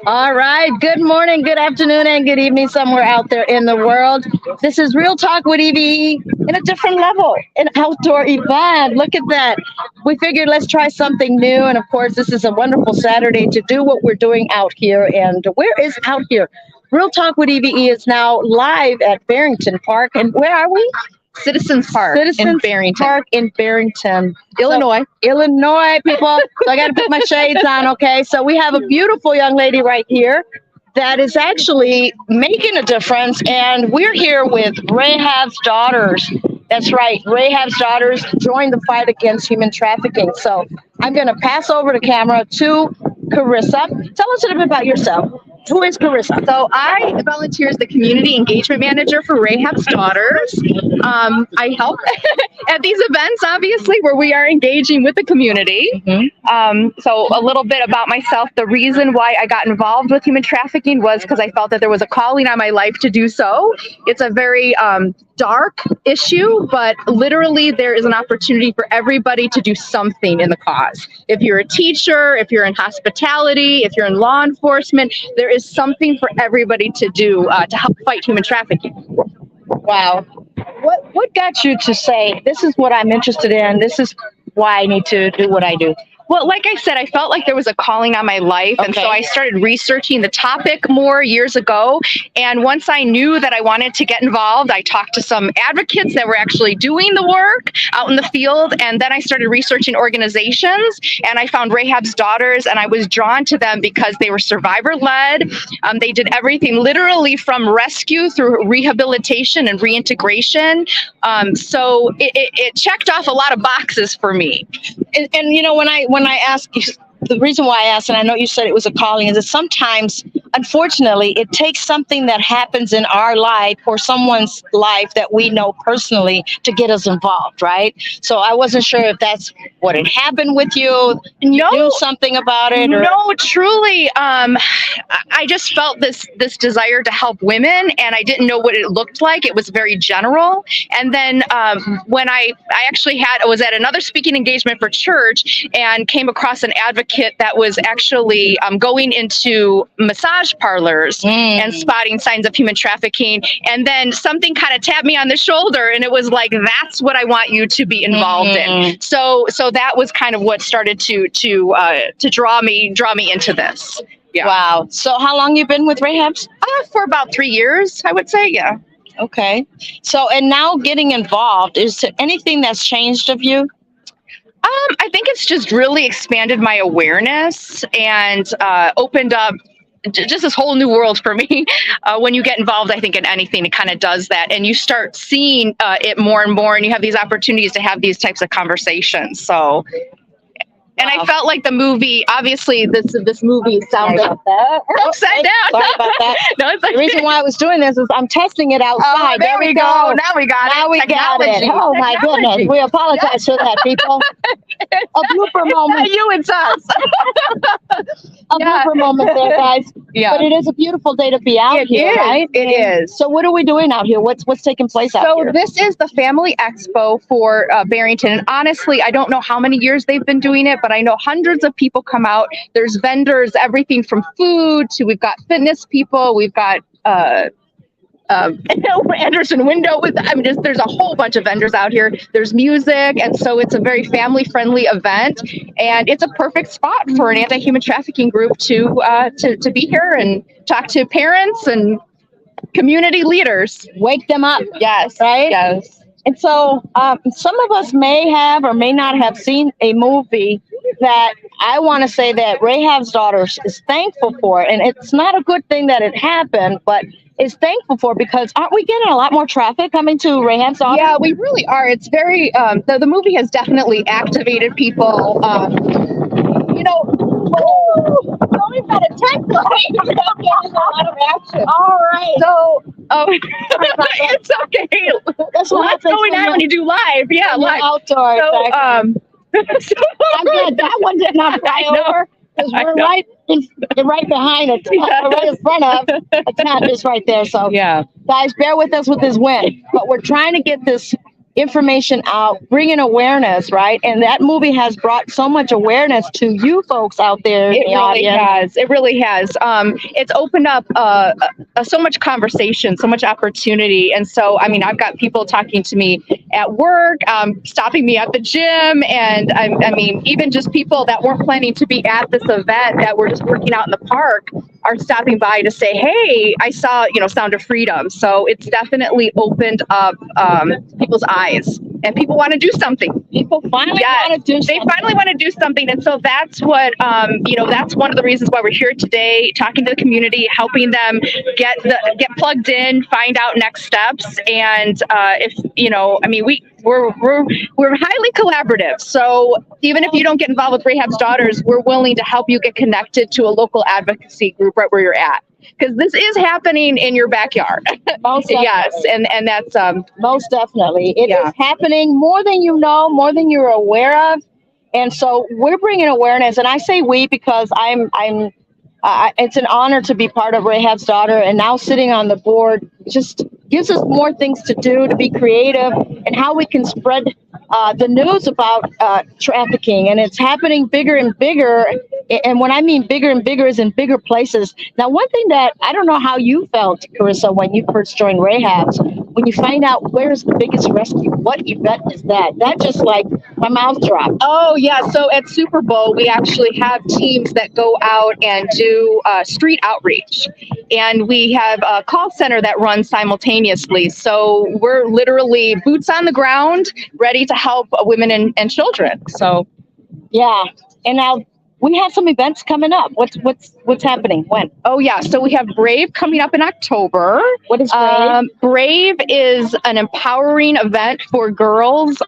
All right. Good morning, good afternoon, and good evening somewhere out there in the world. This is Real Talk with EVE in a different level, an outdoor event. Look at that. We figured let's try something new. And of course, this is a wonderful Saturday to do what we're doing out here. And where is out here? Real Talk with EVE is now live at Barrington Park. And where are we? Citizens Park in Citizens Barrington, Park in Barrington, Illinois. Illinois, people. So I got to put my shades on, okay? So we have a beautiful young lady right here that is actually making a difference, and we're here with Rahab's Daughters. That's right, Rahab's Daughters join the fight against human trafficking. So I'm going to pass over the camera to Carissa. Tell us a little bit about yourself. Who is Carissa? So I volunteer as the community engagement manager for Rahab's Daughters. I help at these events, obviously, where we are engaging with the community. So a little bit about myself. The reason why I got involved with human trafficking was because I felt that there was a calling on my life to do so. It's a very dark issue, but literally there is an opportunity for everybody to do something in the cause. If you're a teacher, if you're in hospitality, if you're in law enforcement, there is something for everybody to do to help fight human trafficking. Wow. What got you to say, this is what I'm interested in, this is why I need to do what I do? Well, like I said, I felt like there was a calling on my life. And so I started researching the topic more years ago. And once I knew that I wanted to get involved, I talked to some advocates that were actually doing the work out in the field. And then I started researching organizations, and I found Rahab's Daughters, and I was drawn to them because they were survivor-led. They did everything literally from rescue through rehabilitation and reintegration. So it checked off a lot of boxes for me. And you know, when I ask you, the reason why I asked, and I know you said it was a calling, is that sometimes, unfortunately, it takes something that happens in our life or someone's life that we know personally to get us involved, right? So I wasn't sure if that's what had happened with you. No, do something about it? Or? No, truly. I just felt this desire to help women, and I didn't know what it looked like. It was very general. And then when I actually was at another speaking engagement for church and came across an advocate that was actually going into massage parlors and spotting signs of human trafficking. And then something kind of tapped me on the shoulder, and it was like, that's what I want you to be involved in. So that was kind of what started to draw me into this. Yeah. Wow. So how long you been with Rahab's? For about 3 years, I would say. Yeah. Okay. So, and now getting involved, is there anything that's changed of you? I think it's just really expanded my awareness and opened up just this whole new world for me. When you get involved, I think in anything, it kind of does that. And you start seeing it more and more, and you have these opportunities to have these types of conversations. So, and I felt like the movie, obviously this movie sounded upside down. Sorry about that. No, it's okay. The reason why I was doing this is I'm testing it outside. Oh, there we go. Now we got it. Now we got it. Oh my goodness. We apologize for that, people. A blooper moment. You and us. A blooper moment there, guys. Yeah. But it is a beautiful day to be out here, right? It is. So what are we doing out here? What's taking place out here? So this is the Family Expo for Barrington. And honestly, I don't know how many years they've been doing it, but I know hundreds of people come out. There's vendors, everything from food to, we've got fitness people, we've got Anderson Window there's a whole bunch of vendors out here. There's music, and so it's a very family-friendly event, and it's a perfect spot for an anti-human trafficking group to be here and talk to parents and community leaders. Wake them up. Yes. Right? Yes. And so some of us may have or may not have seen a movie that I want to say that Rahab's Daughters is thankful for. And it's not a good thing that it happened, but is thankful for, because aren't we getting a lot more traffic coming to Rahab's Daughters? Yeah, we really are. It's very, the movie has definitely activated people. We've got a tech line. Getting a lot of action. All right. So, it's okay. That's what's going on when you do live. Yeah, live. Outdoor. So, I'm glad that one did not fly over, because we're right behind it, right in front of a cat is right there. So, yeah, guys, bear with us with this wind, but we're trying to get this information out, bringing awareness, right? And that movie has brought so much awareness to you folks out there in the audience. It really has. It's opened up so much conversation, so much opportunity. And so, I mean, I've got people talking to me at work, stopping me at the gym. And I mean, even just people that weren't planning to be at this event that were just working out in the park are stopping by to say, hey, I saw, Sound of Freedom. So it's definitely opened up people's eyes, and people want to do something. People finally want to do something. They finally want to do something. And so that's what, that's one of the reasons why we're here today, talking to the community, helping them get plugged in, find out next steps. And we're highly collaborative. So even if you don't get involved with Rahab's Daughters, we're willing to help you get connected to a local advocacy group right where you're at. Because this is happening in your backyard. Yes, and that's most definitely. It is happening more than you know, more than you're aware of. And so we're bringing awareness. And I say we because it's an honor to be part of Rahab's Daughter, and now sitting on the board just gives us more things to do, to be creative, and how we can spread the news about trafficking. And it's happening bigger and bigger. And when I mean bigger and bigger is in bigger places. Now, one thing that I don't know how you felt, Carissa, when you first joined Rahab's, when you find out where's the biggest rescue, what event is that? That just like my mouth dropped. Oh, yeah. So at Super Bowl, we actually have teams that go out and do street outreach. And we have a call center that runs simultaneously. So we're literally boots on the ground, ready to help women and children. So, yeah. And now we have some events coming up. What's happening? When? Oh, yeah. So we have Brave coming up in October. What is Brave? Brave is an empowering event for girls.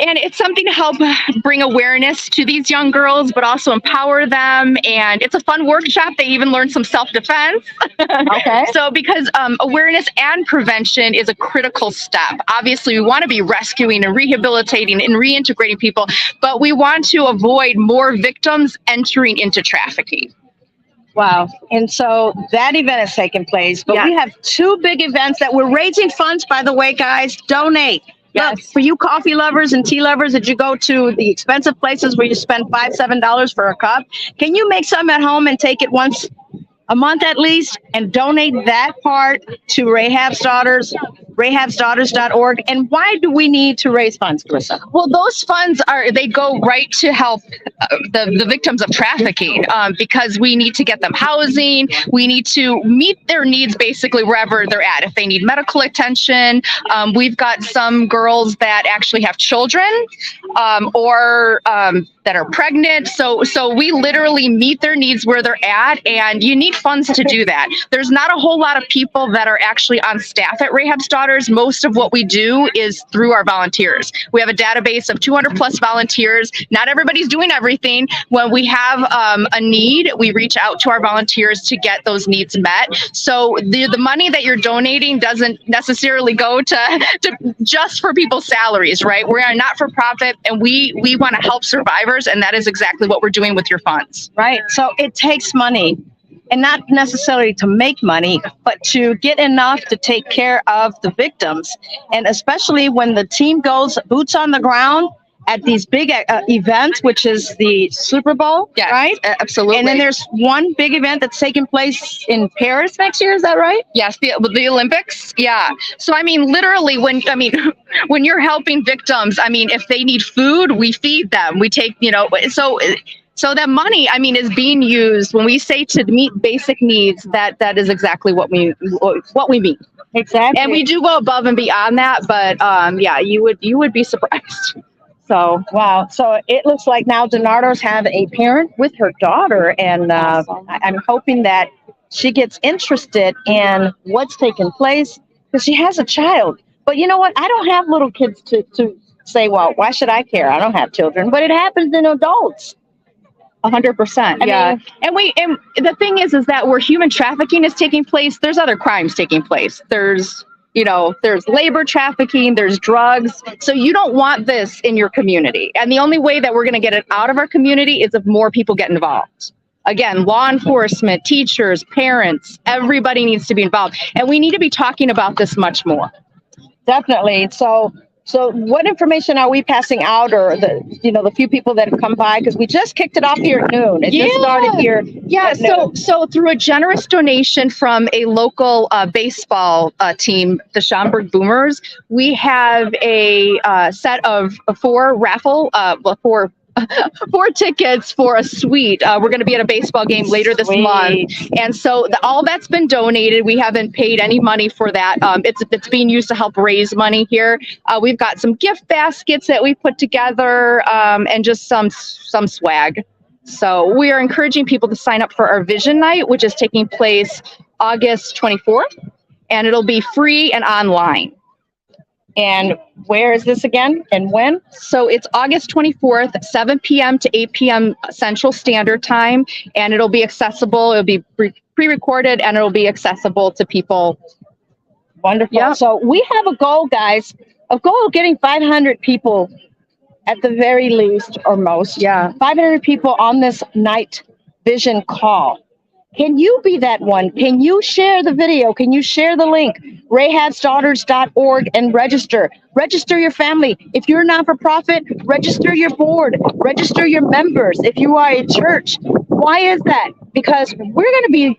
And it's something to help bring awareness to these young girls, but also empower them. And it's a fun workshop. They even learn some self-defense. Okay. So because awareness and prevention is a critical step. Obviously, we want to be rescuing and rehabilitating and reintegrating people, but we want to avoid more victims entering into trafficking. Wow. And so that event is taking place, but we have two big events that we're raising funds, by the way, guys. Donate. Yes. Look, for you coffee lovers and tea lovers that you go to the expensive places where you spend $5, $7 for a cup, can you make some at home and take it once a month at least and donate that part to Rahab's Daughters, rahabsdaughters.org? And why do we need to raise funds, Carissa? Well, those funds they go right to help the victims of trafficking because we need to get them housing. We need to meet their needs basically wherever they're at. If they need medical attention, we've got some girls that actually have children or that are pregnant. So we literally meet their needs where they're at, and you need funds to do that. There's not a whole lot of people that are actually on staff at Rahab's Daughters. Most of what we do is through our volunteers. We have a database of 200 plus volunteers. Not everybody's doing everything. When we have a need, we reach out to our volunteers to get those needs met. So the money that you're donating doesn't necessarily go to just for people's salaries, right? We are not for profit, and we want to help survivors, and that is exactly what we're doing with your funds. Right. So it takes money. And not necessarily to make money, but to get enough to take care of the victims. And especially when the team goes boots on the ground at these big events, which is the Super Bowl, right? Absolutely. And then there's one big event that's taking place in Paris next year. Is that right? Yes, the Olympics. Yeah. So, I mean, literally, when you're helping victims, I mean, if they need food, we feed them. We take, So that money, I mean, is being used when we say to meet basic needs. That is exactly what we mean. Exactly. And we do go above and beyond that, but you would be surprised. So wow. So it looks like now DiNardo's have a parent with her daughter, and I'm hoping that she gets interested in what's taking place because she has a child. But you know what? I don't have little kids to say, well, why should I care? I don't have children, but it happens in adults. 100%. Yeah. And the thing is that where human trafficking is taking place, there's other crimes taking place. There's labor trafficking, there's drugs. So you don't want this in your community. And the only way that we're going to get it out of our community is if more people get involved. Again, law enforcement, teachers, parents, everybody needs to be involved. And we need to be talking about this much more. definitely. So what information are we passing out, or the few people that have come by? Because we just kicked it off here at noon. It just started here. Yeah. at noon. So through a generous donation from a local baseball team, the Schaumburg Boomers, we have a set of four tickets for a suite. We're going to be at a baseball game later this month, and so all that's been donated. We haven't paid any money for that. It's being used to help raise money here. We've got some gift baskets that we put together, and just some swag. So we are encouraging people to sign up for our Vision Night, which is taking place August 24th, and it'll be free and online. And where is this again, and when? So it's August 24th, 7 p.m. to 8 p.m. Central Standard Time, and it'll be accessible. It'll be pre-recorded, and it'll be accessible to people. Wonderful. Yeah. So we have a goal, guys, of getting 500 people at the very least, or most. Yeah. 500 people on this night vision call. Can you be that one? Can you share the video? Can you share the link? rahabsdaughters.org and register. Register your family. If you're a not-for-profit, register your board. Register your members. If you are a church. Why is that? Because we're going to be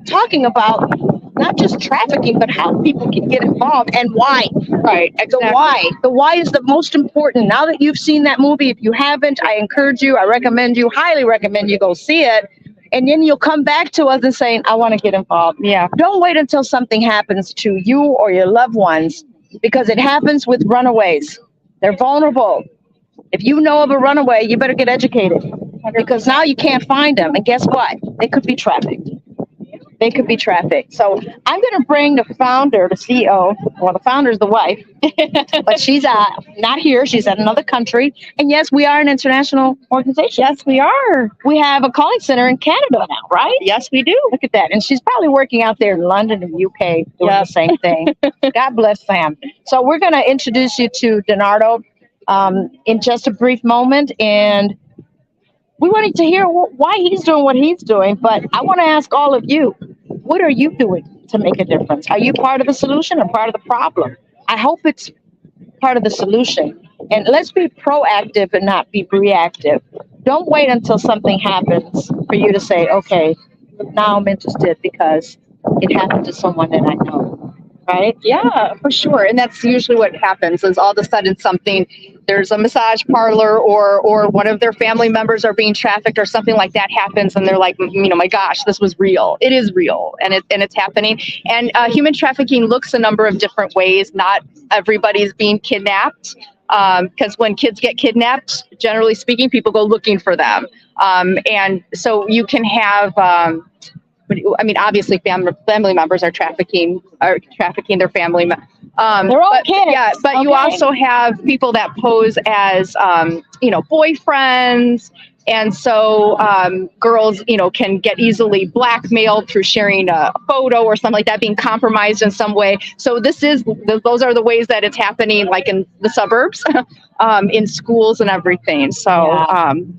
talking about not just trafficking, but how people can get involved and why. Right. Exactly. The why is the most important. Now that you've seen that movie, if you haven't, I encourage you, I recommend you, highly recommend you go see it. And then you'll come back to us and saying, I want to get involved. Yeah. Don't wait until something happens to you or your loved ones, because it happens with runaways. They're vulnerable. If you know of a runaway, you better get educated, because now you can't find them. And guess what? They could be trafficked. They could be trafficked. So I'm going to bring the founder, the CEO. Well, the founder is the wife, but she's not here. She's at another country. And yes, we are an international organization. Yes, we are. We have a calling center in Canada now, right? Yes, we do. Look at that. And she's probably working out there in London and UK doing the same thing. God bless Sam. So we're going to introduce you to Donardo in just a brief moment. And we wanted to hear why he's doing what he's doing. But I want to ask all of you, what are you doing to make a difference? Are you part of the solution or part of the problem? I hope it's part of the solution. And let's be proactive and not be reactive. Don't wait until something happens for you to say, okay, now I'm interested because it happened to someone that I know. Right? Yeah, for sure. And that's usually what happens, is all of a sudden there's a massage parlor or one of their family members are being trafficked or something like that happens, and they're like, my gosh, this was real. It is real, and it's happening. And human trafficking looks a number of different ways. Not everybody's being kidnapped, because when kids get kidnapped, generally speaking, people go looking for them. And so you can have obviously family members are trafficking their family. They're all kids. Yeah, but you also have people that pose as, boyfriends. And so girls, can get easily blackmailed through sharing a photo or something like that, being compromised in some way. So those are the ways that it's happening, like in the suburbs, in schools and everything. So,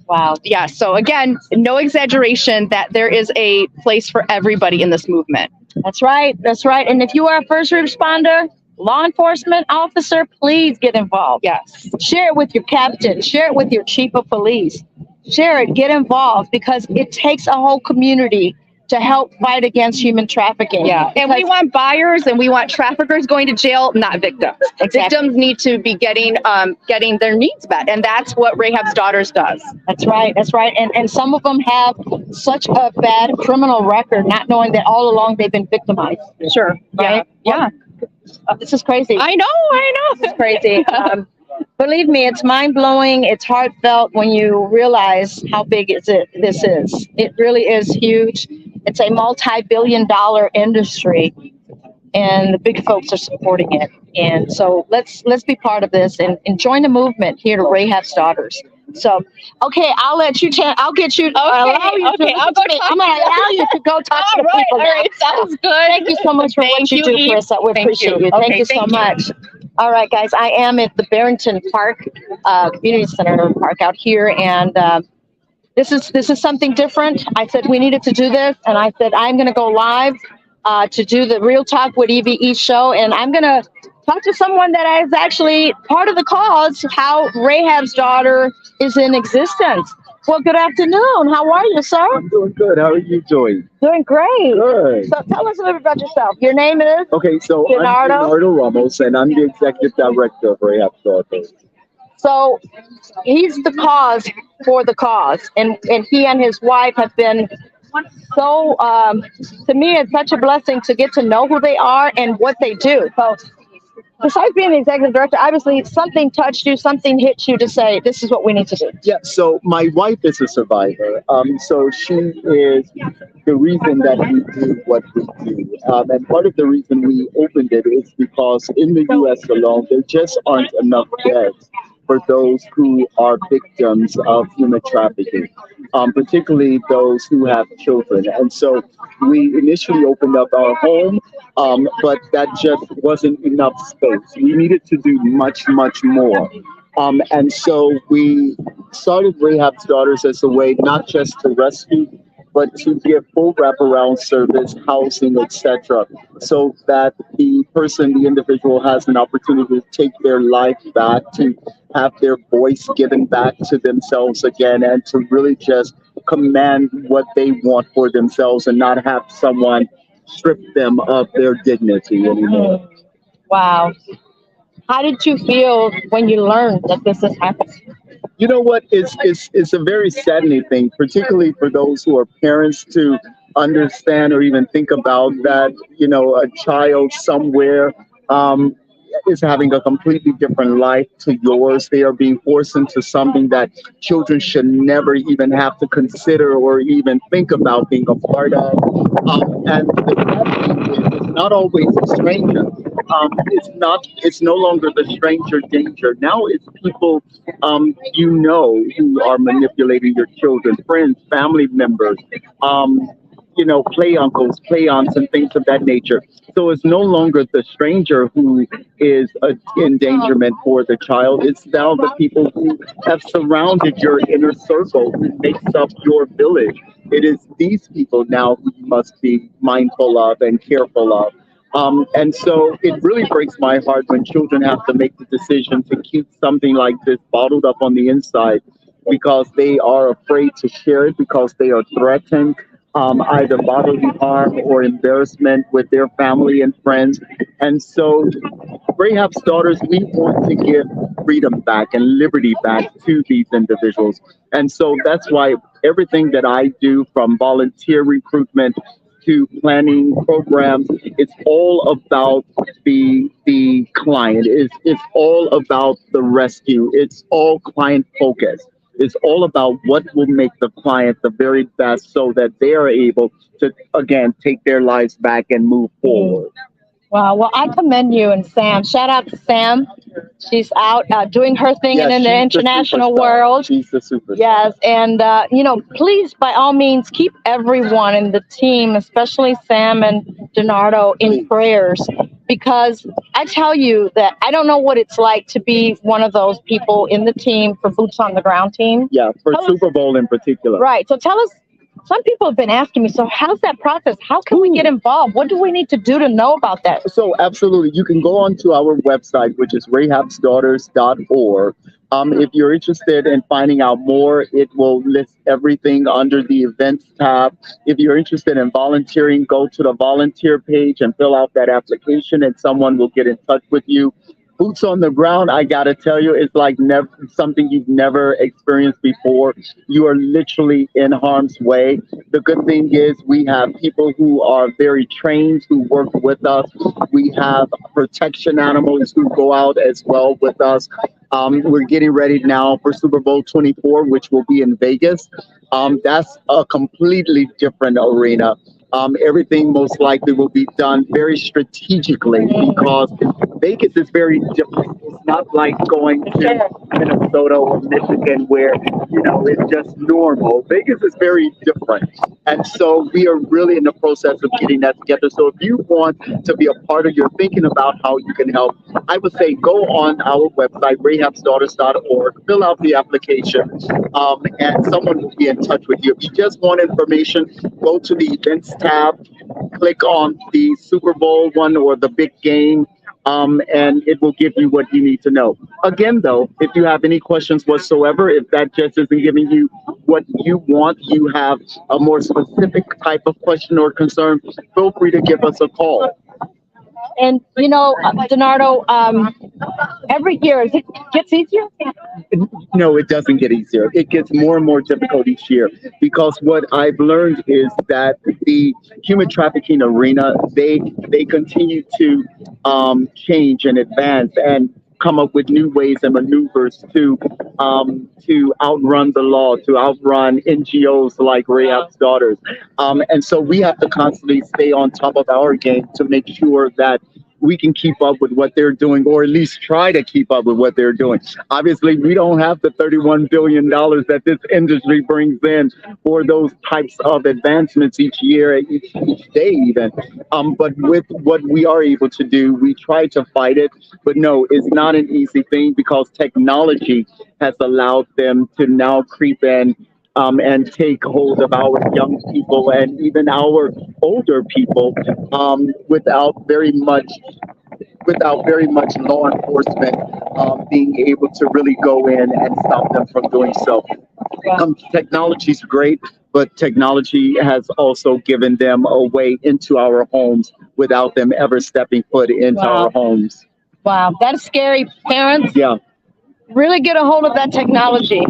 wow. Yeah. So again, no exaggeration that there is a place for everybody in this movement. That's right. That's right. And if you are a first responder, law enforcement officer, please get involved. Yes. Share it with your captain. Share it with your chief of police. Share it. Get involved, because it takes a whole community to help fight against human trafficking. Yeah. And we want buyers and we want traffickers going to jail, not victims. Exactly. Victims need to be getting their needs met. And that's what Rahab's Daughters does. That's right. That's right. And some of them have such a bad criminal record, not knowing that all along they've been victimized. Sure. Right? Yeah. This is crazy. I know. It's crazy. Believe me, it's mind-blowing. It's heartfelt when you realize how big this is. It really is huge. It's a multi-billion-dollar industry, and the big folks are supporting it. And so let's be part of this and join the movement here to Rahab's Daughters. So, okay, I'll let you. I'll get you. I'll go I'm going to allow you to go talk to the people. All right, sounds good. Thank you so much for what you do, Chris. We appreciate you. Thank you so much. All right, guys, I am at the Barrington Park Community Center Park out here, and this is something different. I said we needed to do this, and I said I'm going to go live to do the Real Talk with EVE show, and I'm going to talk to someone that is actually part of the cause, how Rahab's daughter is in existence. Well, good afternoon. How are you, sir? I'm doing good. How are you doing? Doing great. Good. So tell us a little bit about yourself. Your name is Okay, so I'm Leonardo. Leonardo Ramos, and I'm the executive director of Rahab Daughters. So he's the cause for the cause, and he and his wife have been so. To me, it's such a blessing to get to know who they are and what they do. So besides being the executive director, obviously something touched you, something hit you to say, this is what we need to do. Yeah, so my wife is a survivor. So she is the reason that we do what we do. And part of the reason we opened it is because in the US alone, there just aren't enough beds for those who are victims of human trafficking, particularly those who have children. And so we initially opened up our home, but that just wasn't enough space. We needed to do much, much more. And so we started Rahab's Daughters as a way not just to rescue, but to give full wraparound service, housing, etc., so that the person, the individual, has an opportunity to take their life back, to have their voice given back to themselves again, and to really just command what they want for themselves and not have someone strip them of their dignity anymore. Wow. How did you feel when you learned that this has happened? You know what? It's a very saddening thing, particularly for those who are parents, to understand or even think about that, a child somewhere um, is having a completely different life to yours. They are being forced into something that children should never even have to consider or even think about being a part of. And the bad thing is, it's not always a stranger. It's not. It's no longer the stranger danger. Now it's people who are manipulating your children, friends, family members, play uncles, play aunts, and things of that nature. So it's no longer the stranger who is an endangerment for the child. It's now the people who have surrounded your inner circle, who makes up your village. It is these people now who you must be mindful of and careful of. And so it really breaks my heart when children have to make the decision to keep something like this bottled up on the inside because they are afraid to share it, because they are threatened either bodily harm or embarrassment with their family and friends. And so Rahab's Daughters, we want to give freedom back and liberty back to these individuals. And so that's why everything that I do, from volunteer recruitment to planning programs, it's all about the client. It's all about the rescue. It's all client focused. It's all about what will make the client the very best so that they are able to again take their lives back and move forward. Wow. Well, I commend you and Sam. Shout out to Sam. She's out doing her thing Yes, in the she's the international superstar. world. She's the superstar. Yes, and please, by all means, keep everyone in the team, especially Sam and Donardo, in prayers, because I tell you that I don't know what it's like to be one of those people in the team for Boots on the Ground team. Yeah, for Tell us- Super Bowl in particular. Right. So tell us. Some people have been asking me, so how's that process? How can we get involved? What do we need to do to know about that? So absolutely, you can go onto our website, which is rahabsdaughters.org. If you're interested in finding out more, it will list everything under the events tab. If you're interested in volunteering, go to the volunteer page and fill out that application, and someone will get in touch with you. Boots on the ground, I gotta tell you, it's like never something you've never experienced before. You are literally in harm's way. The good thing is we have people who are very trained who work with us. We have protection animals who go out as well with us. We're getting ready now for Super Bowl 24, which will be in Vegas. That's a completely different arena. Everything most likely will be done very strategically because Vegas is very different. It's not like going to Minnesota or Michigan where, it's just normal. Vegas is very different. And so we are really in the process of getting that together. So if you want to be a part of, you're thinking about how you can help, I would say go on our website, rahabsdaughters.org, fill out the application, and someone will be in touch with you. If you just want information, go to the events tab, click on the Super Bowl one or the big game, and it will give you what you need to know. Again, though, if you have any questions whatsoever, if that just isn't giving you what you want, you have a more specific type of question or concern, feel free to give us a call. And Donardo, every year it gets easier. No, it doesn't get easier. It gets more and more difficult each year because what I've learned is that the human trafficking arena, they continue to change and advance and come up with new ways and maneuvers to outrun the law, to outrun NGOs like Rahab's Daughters. And so we have to constantly stay on top of our game to make sure that we can keep up with what they're doing, or at least try to keep up with what they're doing. Obviously, we don't have the $31 billion that this industry brings in for those types of advancements each year, each day even. But with what we are able to do, we try to fight it. But no, it's not an easy thing because technology has allowed them to now creep in and take hold of our young people and even our older people without very much law enforcement being able to really go in and stop them from doing so. Technology is great, but technology has also given them a way into our homes without them ever stepping foot into our homes. Wow, that's scary. Parents, Yeah. really get a hold of that technology.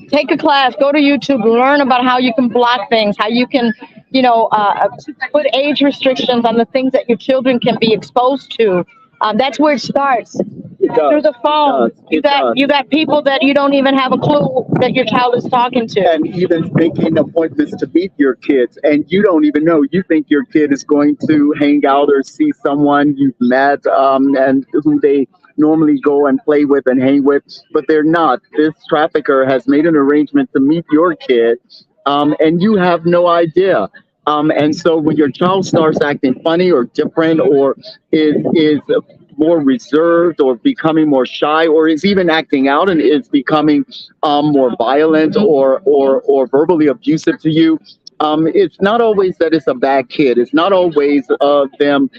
Take a class, go to YouTube, learn about how you can block things, how you can, put age restrictions on the things that your children can be exposed to. That's where it starts. Through the phone. You got people that you don't even have a clue that your child is talking to. And even making appointments to meet your kids, and you don't even know. You think your kid is going to hang out or see someone you've met and who they normally go and play with and hang with, but they're not. This trafficker has made an arrangement to meet your kid, and you have no idea. And so when your child starts acting funny or different or is more reserved or becoming more shy or is even acting out and is becoming more violent or verbally abusive to you, it's not always that it's a bad kid. It's not always them,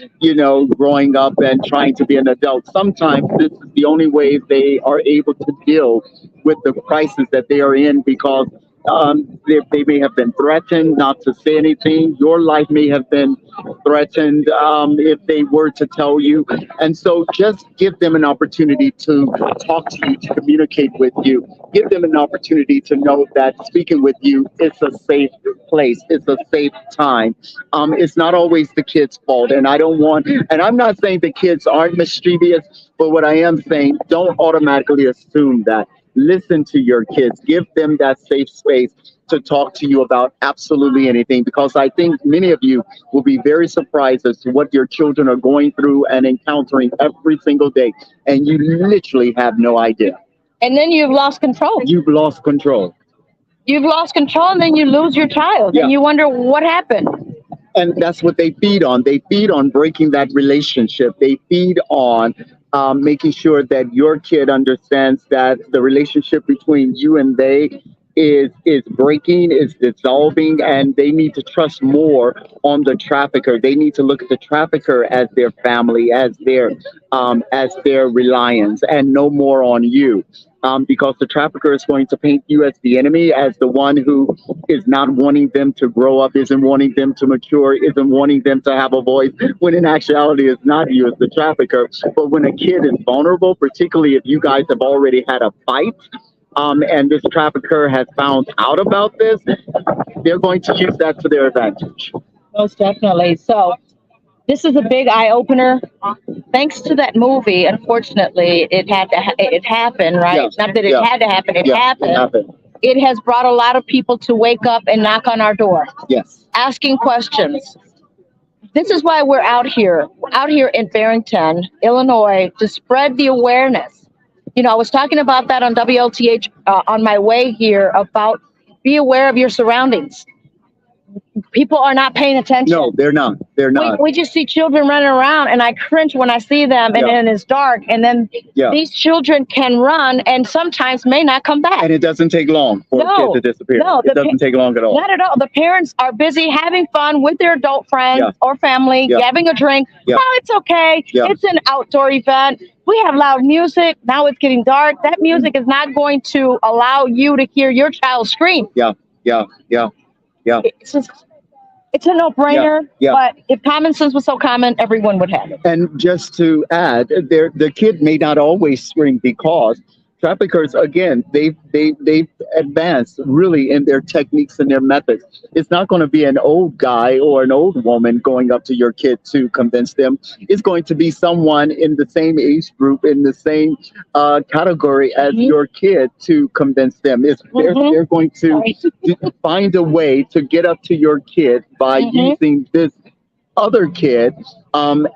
growing up and trying to be an adult. Sometimes this is the only way they are able to deal with the crisis that they are in because they may have been threatened not to say anything. Your life may have been threatened if they were to tell you. And so just give them an opportunity to talk to you, to communicate with you. Give them an opportunity to know that speaking with you is a safe place. It's a safe time. It's not always the kid's fault. And I'm not saying the kids aren't mischievous, but what I am saying, don't automatically assume that. Listen to your kids, give them that safe space to talk to you about absolutely anything, because I think many of you will be very surprised as to what your children are going through and encountering every single day, and you literally have no idea. And then you've lost control. You've lost control. You've lost control, and then you lose your child, and you wonder what happened. And that's what they feed on. They feed on breaking that relationship. They feed on making sure that your kid understands that the relationship between you and they is breaking, is dissolving, and they need to trust more on the trafficker. They need to look at the trafficker as their family, as their reliance, and no more on you. Because the trafficker is going to paint you as the enemy, as the one who is not wanting them to grow up, isn't wanting them to mature, isn't wanting them to have a voice, when in actuality it's not you, it's the trafficker. But when a kid is vulnerable, particularly if you guys have already had a fight, and this trafficker has found out about this, they're going to use that to their advantage. Most definitely. So this is a big eye opener. Thanks to that movie, unfortunately, it happened, right? Yeah. Not that it had to happen. It happened. It happened. It has brought a lot of people to wake up and knock on our door, Yes. asking questions. This is why we're out here in Barrington, Illinois, to spread the awareness. I was talking about that on WLTH on my way here about be aware of your surroundings. people are not paying attention. No, they're not. They're not. We just see children running around, and I cringe when I see them, and then it's dark, and then these children can run and sometimes may not come back. And it doesn't take long for a kid to disappear. No, it doesn't take long at all. Not at all. The parents are busy having fun with their adult friends or family, having a drink. Oh, it's okay. It's an outdoor event. We have loud music. Now it's getting dark. That music is not going to allow you to hear your child scream. It's just, it's a no-brainer. But if common sense was so common, everyone would have it. And just to add, the kid may not always scream because traffickers, again, they've advanced really in their techniques and their methods. It's not going to be an old guy or an old woman going up to your kid to convince them. It's going to be someone in the same age group, in the same category as your kid to convince them. They're going to find a way to get up to your kid by using this other kid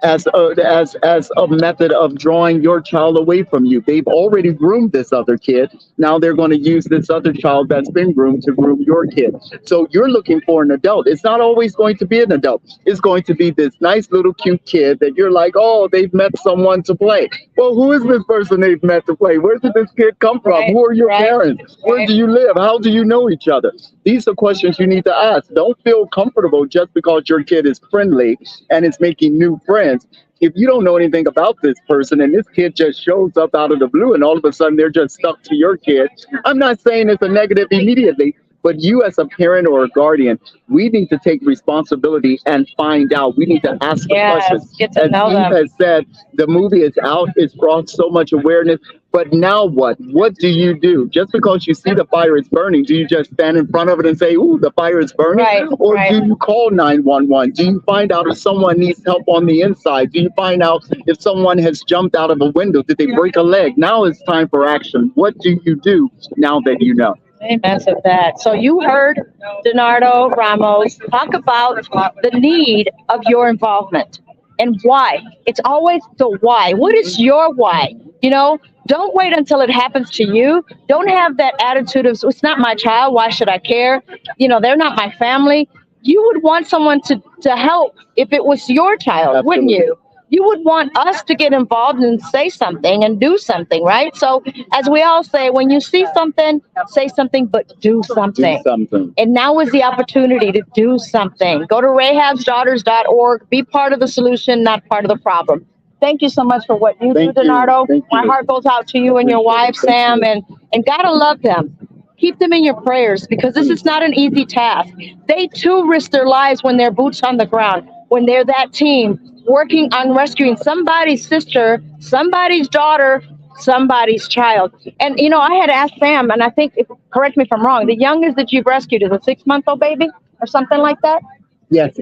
as a method of drawing your child away from you. They've already groomed this other kid. Now they're going to use this other child that's been groomed to groom your kid. So you're looking for an adult. It's not always going to be an adult. It's going to be this nice little cute kid that you're like, oh, they've met someone to play. Well, who is this person they've met to play? Where did this kid come from? Who are your parents? Where do you live? How do you know each other? These are questions you need to ask. Don't feel comfortable just because your kid is friendly and is making new friends. If you don't know anything about this person and this kid just shows up out of the blue and all of a sudden they're just stuck to your kid, I'm not saying it's a negative immediately, but you as a parent or a guardian, we need to take responsibility and find out. We need to ask the questions. Get to know them. As Eve has said, the movie is out. It's brought so much awareness. But now what? What do you do? Just because you see the fire is burning, do you just stand in front of it and say, ooh, the fire is burning? Or do you call 911? Do you find out if someone needs help on the inside? Do you find out if someone has jumped out of a window? Did they break a leg? Now it's time for action. What do you do now that you know? Amen to that. So you heard Donardo Ramos talk about the need of your involvement and why. It's always the why. What is your why? You know, don't wait until it happens to you. Don't have that attitude of, it's not my child, why should I care? You know, they're not my family. You would want someone to help if it was your child, wouldn't you? You would want us to get involved and say something and do something, right? So as we all say, when you see something, say something, but do something. Do something. And now is the opportunity to do something. Go to rahabsdaughters.org. Be part of the solution, not part of the problem. Thank you so much for what you do, Donardo. My heart goes out to you and your wife, Sam, and gotta love them. Keep them in your prayers because this is not an easy task. They too risk their lives when they're boots on the ground, when they're that team working on rescuing somebody's sister, somebody's daughter, somebody's child. And, you know, I had asked Sam, and I think, correct me if I'm wrong, the youngest that you've rescued is a 6-month-old baby or something like that? Yes.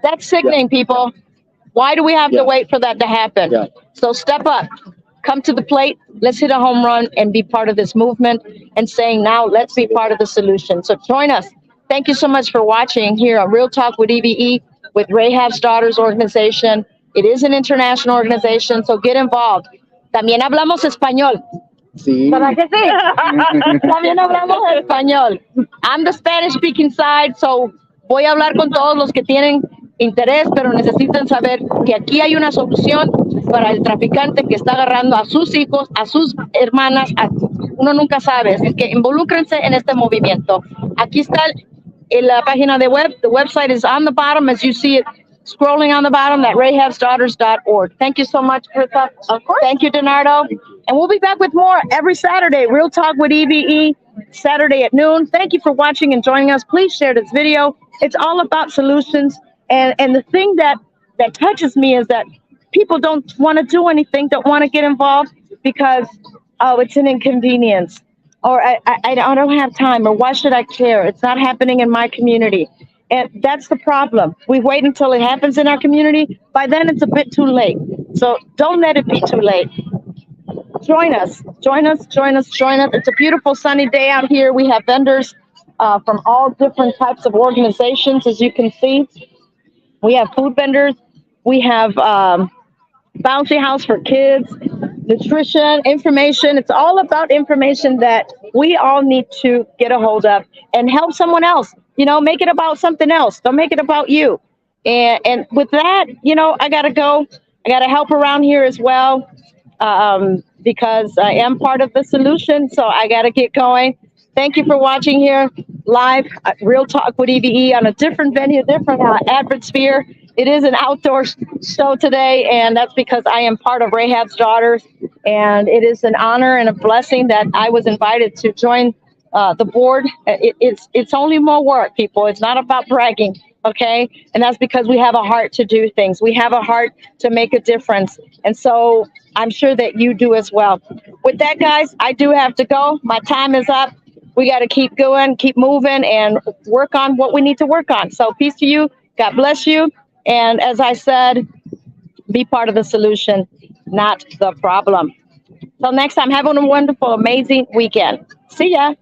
That's sickening, people. Why do we have to wait for that to happen? So step up, come to the plate. Let's hit a home run and be part of this movement and saying now, let's be part of the solution. So join us. Thank you so much for watching here on Real Talk with EBE with Rahab's Daughters organization. It is an international organization, so get involved. También hablamos español. Sí. ¿Verdad que sí? También hablamos español. I'm the Spanish-speaking side, so voy a hablar con todos los que tienen interés, pero necesitan saber que aquí hay una solución para el traficante que está agarrando a sus hijos, a sus hermanas. Uno nunca sabe, así que involúcrense en este movimiento. Aquí está la página de web. The website is on the bottom as you see it scrolling on the bottom, that rahabsdaughters.org. Thank you so much, Bertha. Of course. Thank you, Donardo. And we'll be back with more every Saturday. Real Talk with EBE, Saturday at noon. Thank you for watching and joining us. Please share this video. It's all about solutions. And the thing that touches me is that people don't want to do anything, don't want to get involved because, oh, it's an inconvenience. Or I don't have time, or why should I care? It's not happening in my community. And that's the problem. We wait until it happens in our community. By then, it's a bit too late. So don't let it be too late. Join us. It's a beautiful sunny day out here. We have vendors from all different types of organizations, as you can see. We have food vendors. We have bouncy house for kids. nutrition, information. It's all about information that we all need to get a hold of and help someone else. Make it about something else. Don't make it about you. And with that, I gotta go. I gotta help around here as well, because I am part of the solution. So I gotta get going. Thank you for watching here live, Real Talk with EVE on a different venue, different atmosphere. It is an outdoor show today, and that's because I am part of Rahab's Daughters, and it is an honor and a blessing that I was invited to join the board. It's only more work, people. It's not about bragging, okay? And that's because we have a heart to do things. We have a heart to make a difference, and so I'm sure that you do as well. With that, guys, I do have to go. My time is up. We got to keep going, keep moving, and work on what we need to work on. So peace to you. God bless you. And as I said, be part of the solution, not the problem. Till next time, have a wonderful, amazing weekend. See ya.